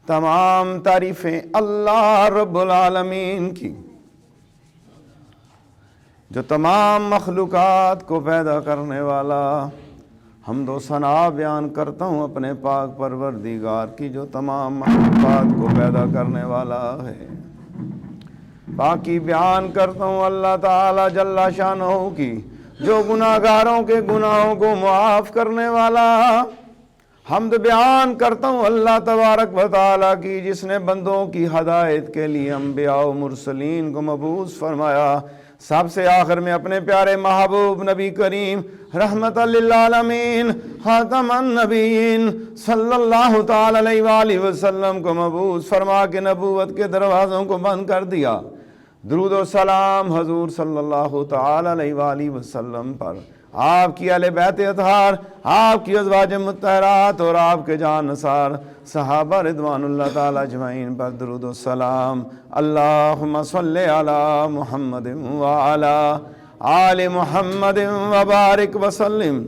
تمام تعریفیں اللہ رب العالمین کی، جو تمام مخلوقات کو پیدا کرنے والا۔ حمد و ثنا بیان کرتا ہوں اپنے پاک پروردگار کی، جو تمام مخلوقات کو پیدا کرنے والا ہے۔ باقی بیان کرتا ہوں اللہ تعالی جل شانہ کی، جو گناہگاروں کے گناہوں کو معاف کرنے والا۔ حمد بیان کرتا ہوں اللہ تبارک و تعالی کی، جس نے بندوں کی ہدایت کے لیے انبیاء و مرسلین کو مبعوث فرمایا۔ سب سے آخر میں اپنے پیارے محبوب نبی کریم رحمت للعالمین خاتم النبیین صلی اللہ تعالی علیہ وآلہ وسلم کو مبعوث فرما کے نبوت کے دروازوں کو بند کر دیا۔ درود و سلام حضور صلی اللہ تعالی علیہ وآلہ وسلم پر، آپ کی اہل بیت اطہار، آپ کی ازواج مطہرات اور آپ کے جان نثار صحابہ رضوان اللہ تعالی اجمعین پر درود و سلام۔ اللہم صلی علی محمد وعلی آل محمد وبارک وسلم۔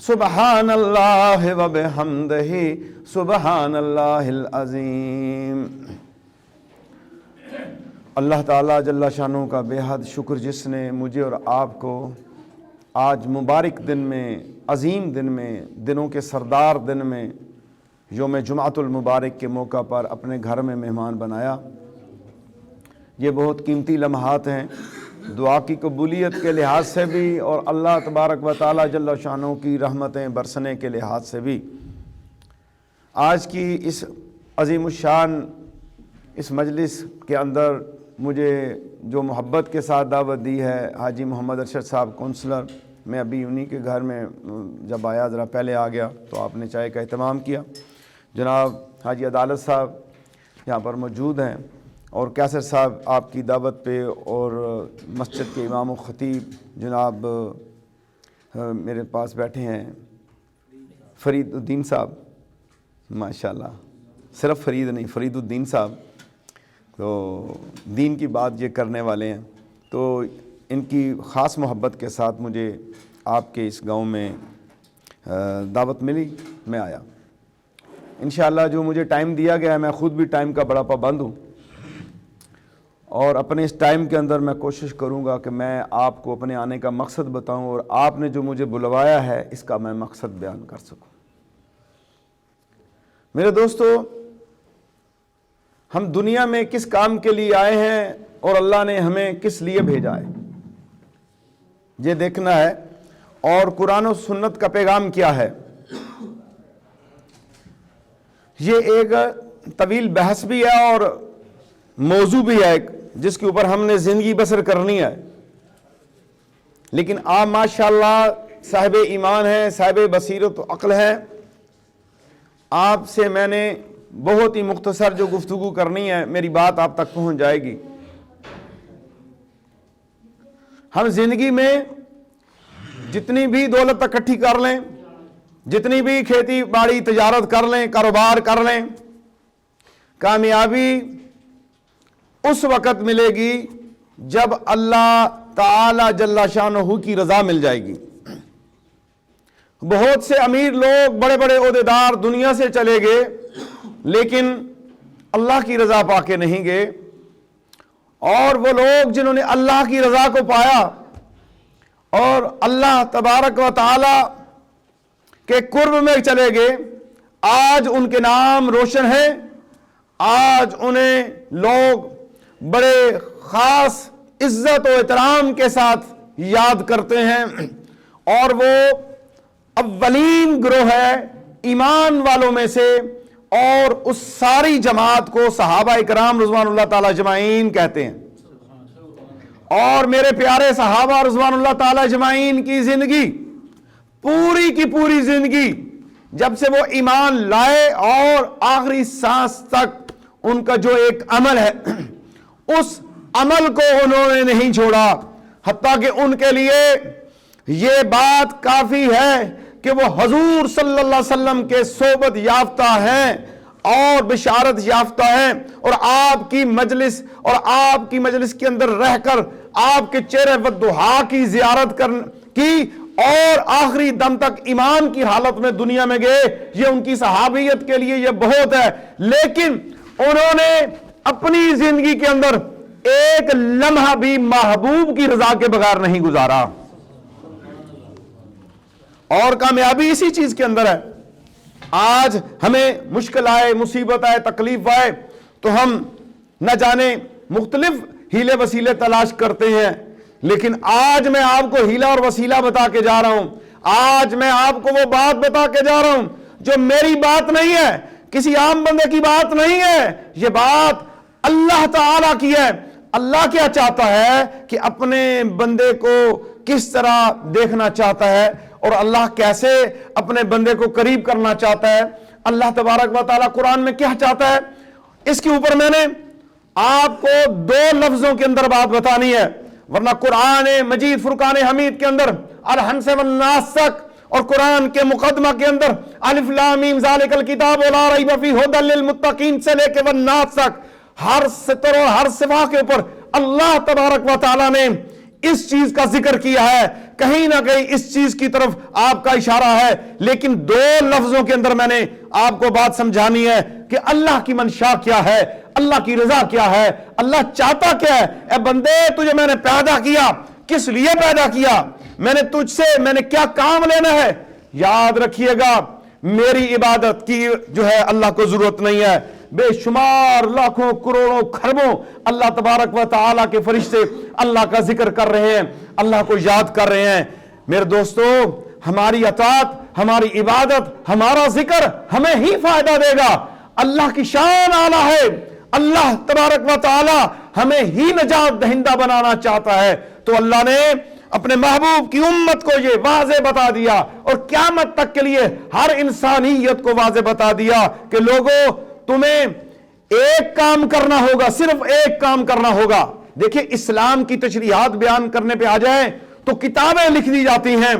سبحان اللہ وبحمدہ سبحان اللہ العظیم۔ اللہ تعالیٰ جل شانہ کا بے حد شکر، جس نے مجھے اور آپ کو آج مبارک دن میں، عظیم دن میں، دنوں کے سردار دن میں، یوم جمعۃ المبارک کے موقع پر اپنے گھر میں مہمان بنایا۔ یہ بہت قیمتی لمحات ہیں، دعا کی قبولیت کے لحاظ سے بھی اور اللہ تبارک و تعالیٰ جل شانہ کی رحمتیں برسنے کے لحاظ سے بھی۔ آج کی اس عظیم الشان اس مجلس کے اندر مجھے جو محبت کے ساتھ دعوت دی ہے حاجی محمد ارشد صاحب کونسلر، میں ابھی انہی کے گھر میں جب آیا، ذرا پہلے آ گیا تو آپ نے چائے کا اہتمام کیا۔ جناب حاجی عدالت صاحب یہاں پر موجود ہیں، اور کیسر صاحب آپ کی دعوت پہ، اور مسجد کے امام و خطیب جناب میرے پاس بیٹھے ہیں فرید الدین صاحب، ماشاءاللہ، صرف فرید نہیں، فرید الدین صاحب، تو دین کی بات یہ کرنے والے ہیں۔ تو ان کی خاص محبت کے ساتھ مجھے آپ کے اس گاؤں میں دعوت ملی، میں آیا۔ انشاءاللہ جو مجھے ٹائم دیا گیا ہے، میں خود بھی ٹائم کا بڑا پابند ہوں، اور اپنے اس ٹائم کے اندر میں کوشش کروں گا کہ میں آپ کو اپنے آنے کا مقصد بتاؤں، اور آپ نے جو مجھے بلوایا ہے اس کا میں مقصد بیان کر سکوں۔ میرے دوستو، ہم دنیا میں کس کام کے لیے آئے ہیں اور اللہ نے ہمیں کس لیے بھیجا ہے، یہ دیکھنا ہے، اور قرآن و سنت کا پیغام کیا ہے۔ یہ ایک طویل بحث بھی ہے اور موضوع بھی ہے جس کے اوپر ہم نے زندگی بسر کرنی ہے، لیکن آپ ماشاءاللہ صاحب ایمان ہیں، صاحب بصیرت و عقل ہے۔ آپ سے میں نے بہت ہی مختصر جو گفتگو کرنی ہے، میری بات آپ تک پہنچ جائے گی۔ ہم زندگی میں جتنی بھی دولت اکٹھی کر لیں، جتنی بھی کھیتی باڑی تجارت کر لیں، کاروبار کر لیں، کامیابی اس وقت ملے گی جب اللہ تعالی جل شانہ کی رضا مل جائے گی۔ بہت سے امیر لوگ، بڑے بڑے عہدیدار دنیا سے چلے گئے، لیکن اللہ کی رضا پا کے نہیں گئے، اور وہ لوگ جنہوں نے اللہ کی رضا کو پایا اور اللہ تبارک و تعالی کے قرب میں چلے گئے، آج ان کے نام روشن ہیں، آج انہیں لوگ بڑے خاص عزت و احترام کے ساتھ یاد کرتے ہیں، اور وہ اولین گروہ ہے ایمان والوں میں سے، اور اس ساری جماعت کو صحابہ اکرام رضوان اللہ تعالی اجمعین کہتے ہیں۔ اور میرے پیارے صحابہ رضوان اللہ تعالی اجمعین کی زندگی، پوری کی پوری زندگی، جب سے وہ ایمان لائے اور آخری سانس تک ان کا جو ایک عمل ہے، اس عمل کو انہوں نے نہیں چھوڑا، حتیٰ کہ ان کے لیے یہ بات کافی ہے کہ وہ حضور صلی اللہ علیہ وسلم کے صحبت یافتہ ہیں اور بشارت یافتہ ہیں، اور آپ کی مجلس کے اندر رہ کر آپ کے چہرے والضحا کی زیارت کی، اور آخری دم تک ایمان کی حالت میں دنیا میں گئے، یہ ان کی صحابیت کے لیے یہ بہت ہے۔ لیکن انہوں نے اپنی زندگی کے اندر ایک لمحہ بھی محبوب کی رضا کے بغیر نہیں گزارا. اور کامیابی اسی چیز کے اندر ہے. آج ہمیں مشکل آئے، مصیبت آئے، تکلیف آئے تو ہم نہ جانے مختلف ہیلے وسیلے تلاش کرتے ہیں، لیکن آج میں آپ کو ہیلا اور وسیلہ بتا کے جا رہا ہوں. آج میں آپ کو وہ بات بتا کے جا رہا ہوں جو میری بات نہیں ہے، کسی عام بندے کی بات نہیں ہے، یہ بات اللہ تعالیٰ کی ہے. اللہ کیا چاہتا ہے کہ اپنے بندے کو کس طرح دیکھنا چاہتا ہے اور اللہ کیسے اپنے بندے کو قریب کرنا چاہتا ہے. اللہ تبارک و تعالیٰ قرآن میں کیا چاہتا ہے، اس کے اوپر میں نے آپ کو 2 لفظوں کے اندر بات بتانی ہے، ورنہ قرآن مجید فرقان حمید کے اندر الحنس والناس تک اور قرآن کے مقدمہ کے اندر الف لام میم ذالک الکتاب لا ریب فیہ ھدی للمتقین سے لے کے والناس تک ہر سطر اور ہر صفحہ کے اوپر اللہ تبارک و تعالیٰ نے اس چیز کا ذکر کیا ہے. کہیں نہ کہیں اس چیز کی طرف آپ کا اشارہ ہے، لیکن 2 لفظوں کے اندر میں نے آپ کو بات سمجھانی ہے کہ اللہ کی منشا کیا ہے، اللہ کی رضا کیا ہے، اللہ چاہتا کیا ہے. اے بندے، تجھے میں نے پیدا کیا، کس لیے پیدا کیا، میں نے تجھ سے میں نے کیا کام لینا ہے. یاد رکھیے گا، میری عبادت کی جو ہے اللہ کو ضرورت نہیں ہے. بے شمار لاکھوں کروڑوں خربوں اللہ تبارک و تعالیٰ کے فرشتے اللہ کا ذکر کر رہے ہیں، اللہ کو یاد کر رہے ہیں. میرے دوستو، ہماری اطاعت، ہماری عبادت، ہمارا ذکر ہمیں ہی فائدہ دے گا. اللہ کی شان اعلیٰ ہے، اللہ تبارک و تعالیٰ ہمیں ہی نجات دہندہ بنانا چاہتا ہے. تو اللہ نے اپنے محبوب کی امت کو یہ واضح بتا دیا اور قیامت تک کے لیے ہر انسانیت کو واضح بتا دیا کہ لوگوں، تمہیں ایک کام کرنا ہوگا، صرف ایک کام کرنا ہوگا. دیکھیں، اسلام کی تشریحات بیان کرنے پہ آ جائیں تو کتابیں لکھ دی جاتی ہیں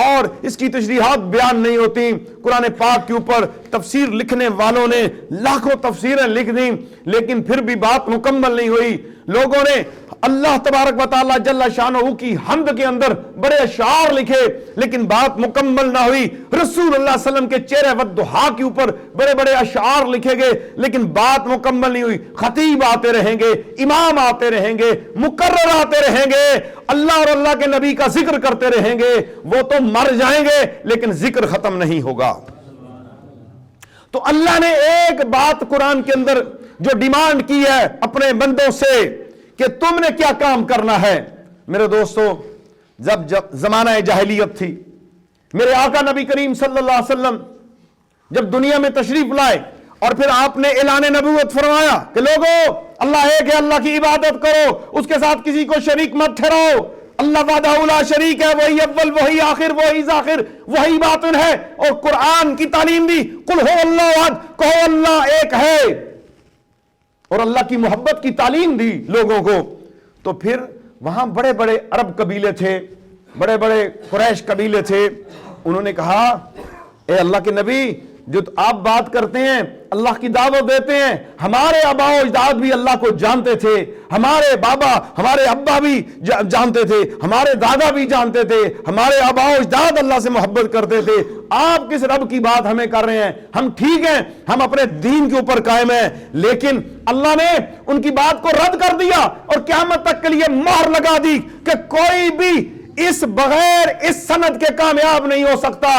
اور اس کی تشریحات بیان نہیں ہوتی. قرآن پاک کے اوپر تفسیر لکھنے والوں نے لاکھوں تفسیریں لکھ دیں، لیکن پھر بھی بات مکمل نہیں ہوئی. لوگوں نے اللہ تبارک و تعالیٰ جل شانہ کی حمد کے اندر بڑے اشعار لکھے، لیکن بات مکمل نہ ہوئی. رسول اللہ صلی اللہ علیہ وسلم کے چہرے والضحیٰ کے اوپر بڑے بڑے اشعار لکھے گئے، لیکن بات مکمل نہیں ہوئی. خطیب آتے رہیں گے، امام آتے رہیں گے، مقرر آتے رہیں گے، اللہ اور اللہ کے نبی کا ذکر کرتے رہیں گے، وہ تو مر جائیں گے لیکن ذکر ختم نہیں ہوگا. تو اللہ نے ایک بات قرآن کے اندر جو ڈیمانڈ کی ہے اپنے بندوں سے کہ تم نے کیا کام کرنا ہے. میرے دوستو، جب زمانہ جاہلیت تھی، میرے آقا نبی کریم صلی اللہ علیہ وسلم جب دنیا میں تشریف لائے اور پھر آپ نے اعلان نبوت فرمایا کہ لوگوں، اللہ ایک ہے، اللہ کی عبادت کرو، اس کے ساتھ کسی کو شریک مت ٹھہراؤ، اللہ وحدہ لا شریک ہے، وہی اول وہی آخر وہی ذاخر وہی باطن ہے. اور قرآن کی تعلیم دی، قل ہو اللہ احد، کہو اللہ ایک ہے، اور اللہ کی محبت کی تعلیم دی لوگوں کو. تو پھر وہاں بڑے بڑے عرب قبیلے تھے، بڑے بڑے قریش قبیلے تھے. انہوں نے کہا، اے اللہ کے نبی، جو آپ بات کرتے ہیں، اللہ کی دعوت دیتے ہیں، ہمارے آبا و اجداد بھی اللہ کو جانتے تھے، ہمارے بابا ہمارے ابا بھی جانتے تھے، ہمارے دادا بھی جانتے تھے، ہمارے آبا و اجداد اللہ سے محبت کرتے تھے. آپ کس رب کی بات ہمیں کر رہے ہیں؟ ہم ٹھیک ہیں، ہم اپنے دین کے اوپر قائم ہیں. لیکن اللہ نے ان کی بات کو رد کر دیا اور قیامت تک کے لیے مہر لگا دی کہ کوئی بھی اس بغیر اس سند کے کامیاب نہیں ہو سکتا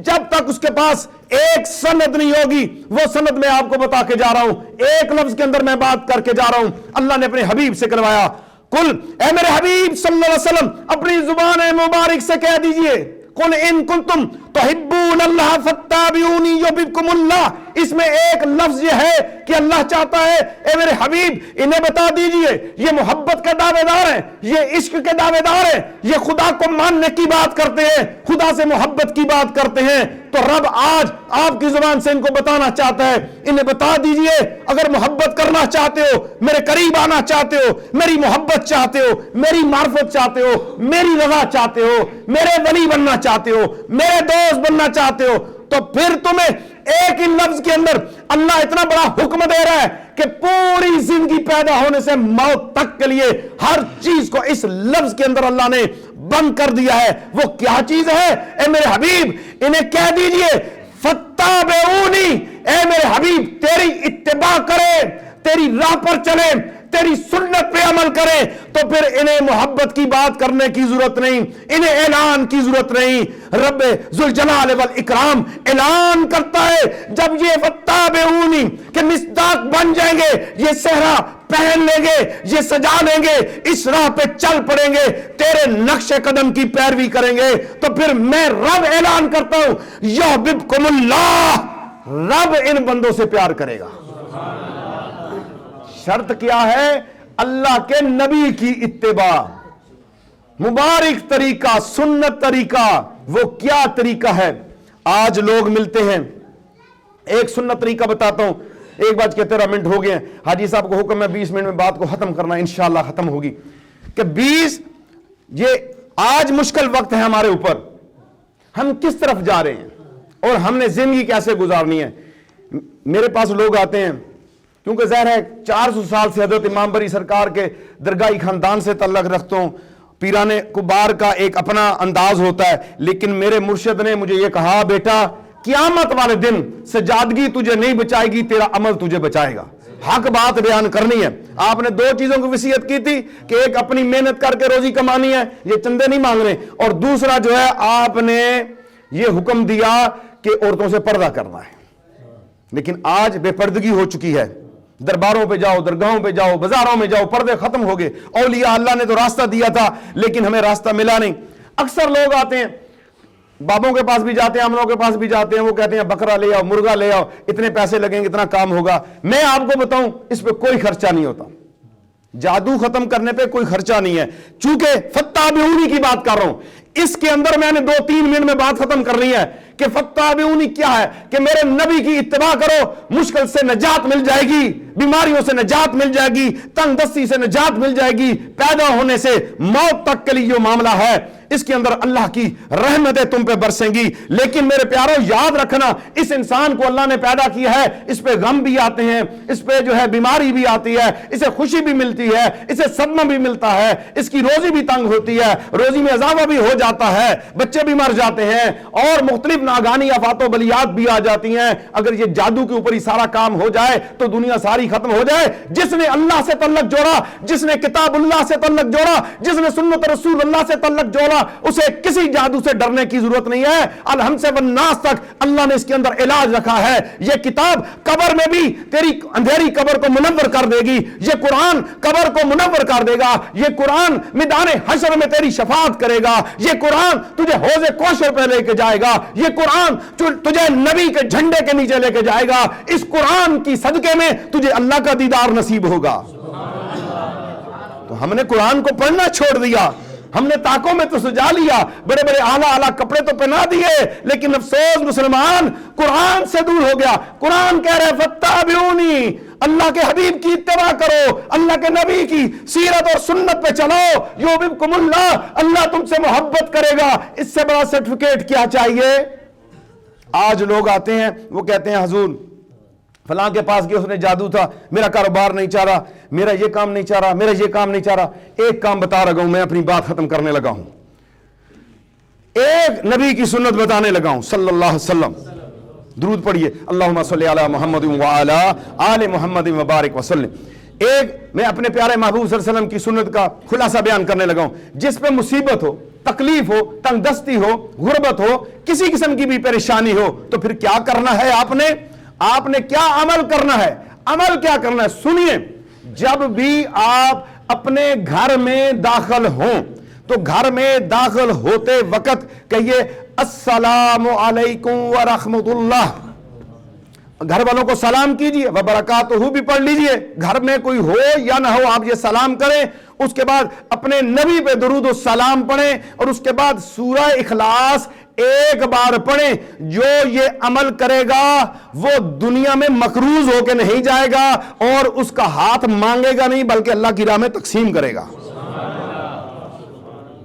جب تک اس کے پاس ایک سند نہیں ہوگی. وہ سند میں آپ کو بتا کے جا رہا ہوں، ایک لفظ کے اندر میں بات کر کے جا رہا ہوں. اللہ نے اپنے حبیب سے کروایا، قل، اے میرے حبیب صلی اللہ علیہ وسلم، اپنی زبان مبارک سے کہہ دیجئے، قل ان کنتم تحبون اللہ فاتبعونی یحببکم اللہ. اس میں ایک لفظ یہ ہے کہ اللہ چاہتا ہے، اے میرے حبیب انہیں بتا دیجئے، یہ محبت کے دعوے دار ہیں، یہ عشق کے دعوے دار ہیں، یہ خدا کو ماننے کی بات کرتے ہیں، خدا سے محبت کی بات کرتے ہیں. تو رب آج آپ کی زبان سے ان کو بتانا چاہتا ہے، انہیں بتا دیجئے، اگر محبت کرنا چاہتے ہو، میرے قریب آنا چاہتے ہو، میری محبت چاہتے ہو، میری معرفت چاہتے ہو، میری رضا چاہتے ہو، میرے ولی بننا چاہتے ہو، میرے دوست بننا چاہتے ہو، تو پھر تمہیں ایک ہی لفظ کے اندر اللہ اتنا بڑا حکم دے رہا ہے کہ پوری زندگی پیدا ہونے سے موت تک کے لیے ہر چیز کو اس لفظ کے اندر اللہ نے بند کر دیا ہے. وہ کیا چیز ہے؟ اے میرے حبیب انہیں کہہ دیجئے، فتابعونی، اے میرے حبیب تیری اتباع کرے، تیری راہ پر چلیں، تیری سنت پہ عمل کریں، تو پھر انہیں محبت کی بات کرنے کی ضرورت نہیں، انہیں اعلان کی ضرورت نہیں۔ رب ذوالجلال والاکرام اعلان کرتا ہے جب یہ فاتبعونی کہ مصداق بن جائیں گے، یہ صحرا پہن لیں گے، یہ سجا لیں گے، اس راہ پہ چل پڑیں گے، تیرے نقش قدم کی پیروی کریں گے، تو پھر میں رب اعلان کرتا ہوں یحببکم اللہ، رب ان بندوں سے پیار کرے گا۔ شرط کیا ہے؟ اللہ کے نبی کی اتباع، مبارک طریقہ، سنت طریقہ۔ وہ کیا طریقہ ہے؟ آج لوگ ملتے ہیں، ایک سنت طریقہ بتاتا ہوں، 1:13 منٹ ہو گئے ہیں، حاجی صاحب کو حکم ہے 20 منٹ میں بات کو ختم کرنا، انشاءاللہ ختم ہوگی کہ 20 یہ آج مشکل وقت ہے ہمارے اوپر، ہم کس طرف جا رہے ہیں اور ہم نے زندگی کیسے گزارنی ہے۔ میرے پاس لوگ آتے ہیں، کیونکہ ظاہر ہے 400 سال سے حضرت امام بری سرکار کے درگاہی خاندان سے تعلق رکھتا ہوں، پیران کبار کا ایک اپنا انداز ہوتا ہے، لیکن میرے مرشد نے مجھے یہ کہا بیٹا قیامت والے دن سجادگی تجھے نہیں بچائے گی، تیرا عمل تجھے بچائے گا۔ حق بات بیان کرنی ہے۔ آپ نے 2 چیزوں کی وصیت کی تھی کہ ایک اپنی محنت کر کے روزی کمانی ہے، یہ چندے نہیں مانگ رہے، اور دوسرا جو ہے آپ نے یہ حکم دیا کہ عورتوں سے پردہ کرنا ہے۔ لیکن آج بے پردگی ہو چکی ہے، درباروں پہ جاؤ، درگاہوں پہ جاؤ، بازاروں میں جاؤ، پردے ختم ہو گئے۔ اولیاء اللہ نے تو راستہ دیا تھا لیکن ہمیں راستہ ملا نہیں۔ اکثر لوگ آتے ہیں، بابوں کے پاس بھی جاتے ہیں، امنوں کے پاس بھی جاتے ہیں، وہ کہتے ہیں بکرا لے آؤ، مرغا لے آؤ، اتنے پیسے لگیں گے، اتنا کام ہوگا۔ میں آپ کو بتاؤں اس پہ کوئی خرچہ نہیں ہوتا، جادو ختم کرنے پہ کوئی خرچہ نہیں ہے۔ چونکہ فاتبعونی کی بات کر رہا ہوں، اس کے اندر میں نے 2-3 منٹ میں بات ختم کرنی ہے کہ فاتبعونی کیا ہے، کہ میرے نبی کی اتباع کرو، مشکل سے نجات مل جائے گی، بیماریوں سے نجات مل جائے گی، تنگ دستی سے نجات مل جائے گی، پیدا ہونے سے موت تک کے لیے جو معاملہ ہے اس کے اندر اللہ کی رحمتیں تم پہ برسیں گی۔ لیکن میرے پیارو یاد رکھنا، اس انسان کو اللہ نے پیدا کیا ہے، اس پہ غم بھی آتے ہیں، اس پہ جو ہے بیماری بھی آتی ہے، اسے خوشی بھی ملتی ہے، اسے صدمہ بھی ملتا ہے، اس کی روزی بھی تنگ ہوتی ہے، روزی میں اضافہ بھی ہو جاتا ہے، بچے بھی مر جاتے ہیں، اور مختلف ناگانی آفات و بلیات بھی آ جاتی ہیں۔ اگر یہ جادو کے اوپر ہی سارا کام ہو جائے تو دنیا ساری ختم ہو جائے۔ جس نے اللہ سے تعلق جوڑا، جس نے کتاب اللہ سے تعلق جوڑا، جس نے سنت رسول اللہ سے تعلق جوڑا، اسے کسی جادو سے ڈرنے کی ضرورت نہیں ہے۔ الحمد سے والناس تک اللہ نے اس کے اندر علاج رکھا ہے۔ یہ کتاب قبر میں بھی تیری اندھیری قبر کو منور کر دے گی، یہ قرآن قبر کو منور کر دے گا، یہ قرآن میدان حشر میں تیری شفاعت کرے گا، یہ قرآن تجھے حوض کوثر پہ لے کے جائے گا، یہ قرآن تجھے نبی کے جھنڈے کے نیچے لے کے جائے گا۔ اس قرآن کی صدقے میں تجھے اللہ کا دیدار نصیب ہوگا۔ تو ہم نے قرآن کو پڑھنا چھوڑ دیا، ہم نے طاقوں میں تو سجا لیا، بڑے بڑے اعلیٰ کپڑے تو پہنا دیے، لیکن افسوس مسلمان قرآن سے دور ہو گیا۔ قرآن کہہ رہے فاتبعونی، اللہ کے حبیب کی اتباع کرو، اللہ کے نبی کی سیرت اور سنت پہ چلو، یحببکم اللہ، اللہ تم سے محبت کرے گا۔ اس سے بڑا سرٹیفکیٹ کیا چاہیے؟ آج لوگ آتے ہیں، وہ کہتے ہیں حضور فلاں کے پاس گئے، اس نے جادو تھا، میرا کاروبار نہیں چاہ رہا، میرا یہ کام نہیں چاہ رہا، میرا یہ کام نہیں چاہ رہا۔ ایک کام بتا رہا ہوں، میں اپنی بات ختم کرنے لگا ہوں، ایک نبی کی سنت بتانے لگا ہوں صلی اللہ علیہ وسلم۔ درود پڑھیے، اللہم صلی علی محمد وعلی آل محمد وبارک وسلم۔ ایک میں اپنے پیارے محبوب صلی اللہ علیہ وسلم کی سنت کا خلاصہ بیان کرنے لگا ہوں، جس پہ مصیبت ہو، تکلیف ہو، تنگ دستی ہو، غربت ہو، کسی قسم کی بھی پریشانی ہو، تو پھر کیا کرنا ہے؟ آپ نے کیا عمل کرنا ہے؟ عمل کیا کرنا ہے سنیے۔ جب بھی آپ اپنے گھر میں داخل ہوں تو گھر میں داخل ہوتے وقت کہیے السلام علیکم ورحمۃ اللہ، گھر والوں کو سلام کیجئے، وبرکاتہ بھی پڑھ لیجئے، گھر میں کوئی ہو یا نہ ہو آپ یہ سلام کریں۔ اس کے بعد اپنے نبی پہ درود و سلام پڑھیں، اور اس کے بعد سورہ اخلاص ایک بار پڑھیں۔ جو یہ عمل کرے گا وہ دنیا میں مقروض ہو کے نہیں جائے گا، اور اس کا ہاتھ مانگے گا نہیں بلکہ اللہ کی راہ میں تقسیم کرے گا۔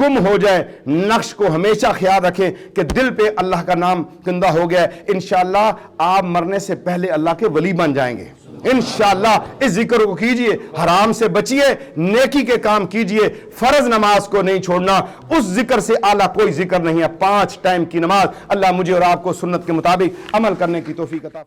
گم ہو جائے، نقش کو ہمیشہ خیال رکھیں کہ دل پہ اللہ کا نام زندہ ہو گیا ہے، انشاءاللہ آپ مرنے سے پہلے اللہ کے ولی بن جائیں گے انشاءاللہ۔ اس ذکر کو کیجئے، حرام سے بچیے، نیکی کے کام کیجئے، فرض نماز کو نہیں چھوڑنا، اس ذکر سے اعلیٰ کوئی ذکر نہیں ہے۔ 5 ٹائم کی نماز، اللہ مجھے اور آپ کو سنت کے مطابق عمل کرنے کی توفیق عطا